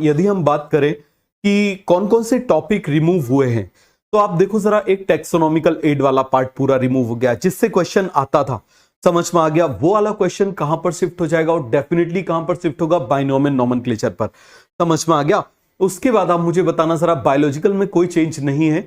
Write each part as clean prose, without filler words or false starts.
यदि हम बात करें कि कौन कौन से टॉपिक रिमूव हुए हैं, तो आप देखो जरा, एक टेक्सोनॉमिकल एड वाला पार्ट पूरा रिमूव हो गया, जिससे क्वेश्चन आता था, समझ में आ गया। वो वाला क्वेश्चन कहां पर शिफ्ट हो जाएगा, और डेफिनेटली कहां पर शिफ्ट होगा, बाइनोमियल नोमेनक्लेचर पर, समझ में आ गया। उसके बाद आप मुझे बताना जरा, बायोलॉजिकल में कोई चेंज नहीं है,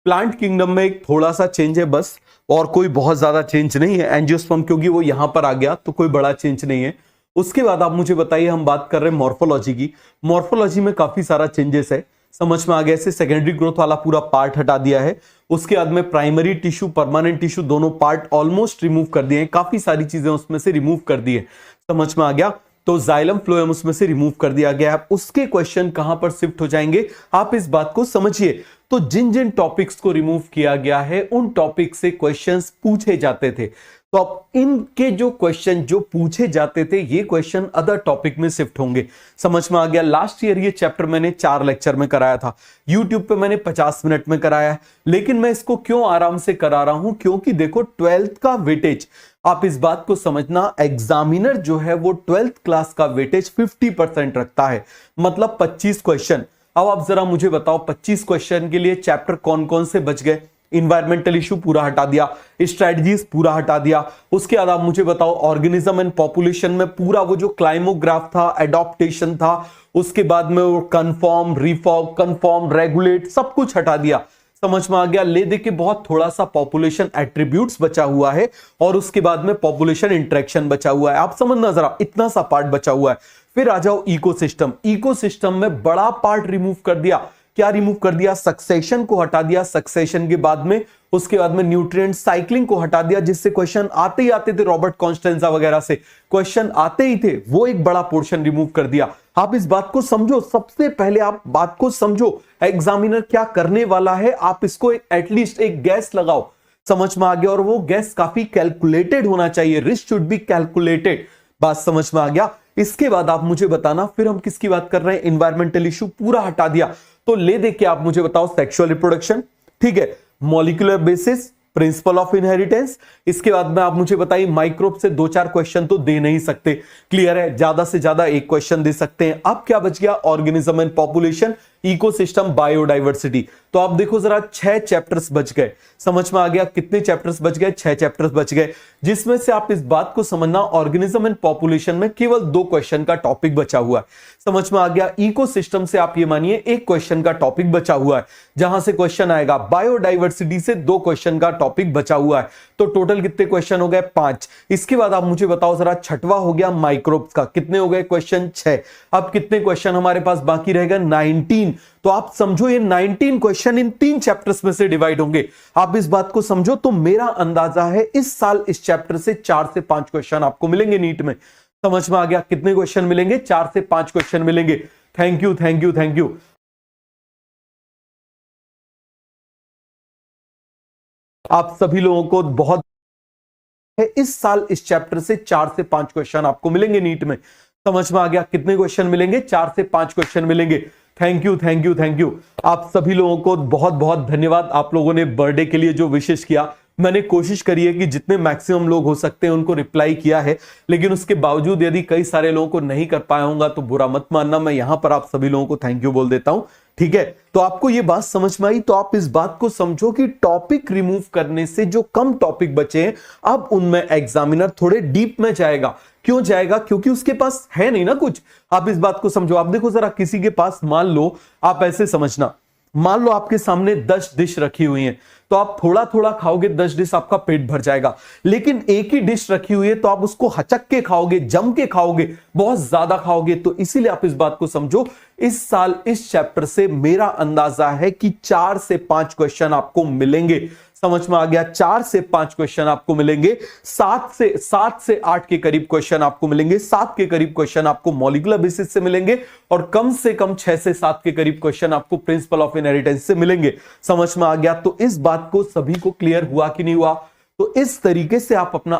प्लांट किंगडम में एक थोड़ा सा चेंज है बस, और कोई बहुत ज्यादा चेंज नहीं है। एंजियोस्पर्म क्योंकि वो यहां पर आ गया तो कोई बड़ा चेंज नहीं है। उसके बाद आप मुझे बताइए, हम बात कर रहे हैं मॉर्फोलॉजी की, मॉर्फोलॉजी में काफी सारा चेंजेस है, समझ में आ गया। ऐसे सेकेंडरी ग्रोथ वाला पूरा पार्ट हटा दिया है। उसके बाद में प्राइमरी टिश्यू, परमानेंट टिश्यू दोनों पार्ट ऑलमोस्ट रिमूव कर दिए हैं, काफी सारी चीजें उसमें से रिमूव कर दी है, समझ में आ गया। तो जाइलम फ्लोएम उसमें से रिमूव कर दिया गया है। उसके क्वेश्चन कहां पर शिफ्ट हो जाएंगे, आप इस बात को समझिए। तो जिन जिन टॉपिक्स को रिमूव किया गया है, उन टॉपिक से क्वेश्चंस पूछे जाते थे। तो अब इनके जो क्वेश्चन जो पूछे जाते थे, ये क्वेश्चन अदर टॉपिक में शिफ्ट होंगे, समझ में आ गया। लास्ट ईयर ये चैप्टर मैंने 4 लेक्चर में कराया था, यूट्यूब पे मैंने 50 मिनट में कराया है। लेकिन मैं इसको क्यों आराम से करा रहा हूं, क्योंकि देखो 12th का वेटेज, आप इस बात को समझना, एग्जामिनर जो है वो 12th क्लास का वेटेज 50% रखता है, मतलब 25 क्वेश्चन। अब आप जरा मुझे बताओ, 25 क्वेश्चन के लिए चैप्टर कौन कौन से बच गए। इन्वायरमेंटल इशू पूरा हटा दिया, स्ट्रेटजीज पूरा हटा दिया। उसके बाद आप मुझे बताओ, ऑर्गेनिज्म एंड पॉपुलेशन में पूरा वो जो क्लाइमोग्राफ था, एडॉप्टेशन था, उसके बाद में वो कन्फॉर्म, रिफॉर्म, कन्फॉर्म, रेगुलेट, सब कुछ हटा दिया, समझ में आ गया। ले दे के बहुत थोड़ा सा पॉपुलेशन एट्रीब्यूट्स बचा हुआ है, और उसके बाद में पॉपुलेशन इंटरेक्शन बचा हुआ है। आप समझना जरा, इतना सा पार्ट बचा हुआ है। फिर आ जाओ इकोसिस्टम, इकोसिस्टम में बड़ा पार्ट रिमूव कर दिया। क्या रिमूव कर दिया, सक्सेशन को हटा दिया, सक्सेशन के बाद में, उसके बाद में न्यूट्रिएंट साइक्लिंग को हटा दिया, जिससे क्वेश्चन आते ही आते थे, रॉबर्ट कॉन्स्टेंजा वगैरह से क्वेश्चन आते ही थे, वो एक बड़ा पोर्शन रिमूव कर दिया। आप इस बात को समझो, सबसे पहले आप बात को समझो, एग्जामिनर क्या करने वाला है, आप इसको एटलीस्ट एक गैस लगाओ, समझ में आ गया। और वो गैस काफी कैलकुलेटेड होना चाहिए, रिस्क शुड बी कैलकुलेटेड, बात समझ में आ गया। इसके बाद आप मुझे बताना, फिर हम किसकी बात कर रहे हैं, एनवायरमेंटल इशू पूरा हटा दिया। तो ले दे के आप मुझे बताओ, सेक्सुअल रिप्रोडक्शन, ठीक है, molecular basis, principle of inheritance. इसके बाद में आप मुझे बताइए, माइक्रोब से 2-4 क्वेश्चन तो दे नहीं सकते, क्लियर है, ज्यादा से ज्यादा एक क्वेश्चन दे सकते हैं। अब क्या बच गया, organism and population, ecosystem, biodiversity. तो आप देखो जरा, 6 चैप्टर्स बच गए, समझ में आ गया। कितने चैप्टर्स बच गए, 6 चैप्टर्स बच गए, जिसमें से आप इस बात को समझना, ऑर्गेनिज्म एंड पॉपुलेशन में केवल 2 क्वेश्चन का टॉपिक बचा हुआ है, समझ में आ गया। इकोसिस्टम से आप ये मानिए 1 क्वेश्चन का टॉपिक बचा हुआ है, जहां से क्वेश्चन आएगा। बायोडाइवर्सिटी से 2 क्वेश्चन का टॉपिक बचा हुआ है, तो टोटल कितने क्वेश्चन हो गए, 5। इसके बाद आप मुझे बताओ जरा, छठवां हो गया माइक्रोब्स का, कितने हो गए क्वेश्चन, 6। अब कितने क्वेश्चन हमारे पास बाकी रहेगा, 19। तो आप समझो, ये 19 क्वेश्चन इन 3 चैप्टर्स में से डिवाइड होंगे। आप इस बात को समझो, तो मेरा अंदाजा है इस साल इस चैप्टर से 4 से 5 क्वेश्चन आपको मिलेंगे नीट में, समझ में आ गया। कितने क्वेश्चन मिलेंगे, 4 से 5 क्वेश्चन मिलेंगे। Thank you, thank you, thank you. आप सभी लोगों को बहुत है, इस साल इस चैप्टर से 4 से 5 क्वेश्चन आपको मिलेंगे नीट में, समझ में आ गया। कितने क्वेश्चन मिलेंगे, 4 से 5 क्वेश्चन मिलेंगे। Thank you, thank you, thank you. आप सभी लोगों को बहुत बहुत धन्यवाद। आप लोगों ने बर्थडे के लिए जो विशेष किया, मैंने कोशिश करी है कि जितने मैक्सिमम लोग हो सकते हैं उनको रिप्लाई किया है, लेकिन उसके बावजूद यदि कई सारे लोगों को नहीं कर पाया होगा तो बुरा मत मानना। मैं यहां पर आप सभी लोगों को थैंक यू बोल देता हूं, ठीक है। तो आपको ये बात समझ में आई, तो आप इस बात को समझो कि टॉपिक रिमूव करने से जो कम टॉपिक बचे हैं, अब उनमें एग्जामिनर थोड़े डीप में जाएगा। क्यों जाएगा, क्योंकि उसके पास है नहीं ना कुछ। आप इस बात को समझो, आप देखो जरा, किसी के पास, मान लो, आप ऐसे समझना, मान लो आपके सामने 10 डिश रखी हुई हैं, तो आप थोड़ा थोड़ा खाओगे, 10 डिश आपका पेट भर जाएगा। लेकिन एक ही डिश रखी हुई है तो आप उसको हचक के खाओगे, जम के खाओगे, बहुत ज्यादा खाओगे। तो इसीलिए आप इस बात को समझो, इस साल इस चैप्टर से मेरा अंदाजा है कि 4 से 5 क्वेश्चन आपको मिलेंगे, समझ में आ गया। 4 से 5 क्वेश्चन आपको मिलेंगे, 7 से 8 के करीब क्वेश्चन आपको मिलेंगे, 7 के करीब क्वेश्चन आपको मॉलिक्यूलर बेसिस से मिलेंगे, और कम से कम 6 से 7 के करीब क्वेश्चन आपको प्रिंसिपल ऑफ इनहेरिटेंस से मिलेंगे, समझ में आ गया। तो इस बात को सभी को क्लियर हुआ कि नहीं हुआ। तो इस तरीके से आप अपना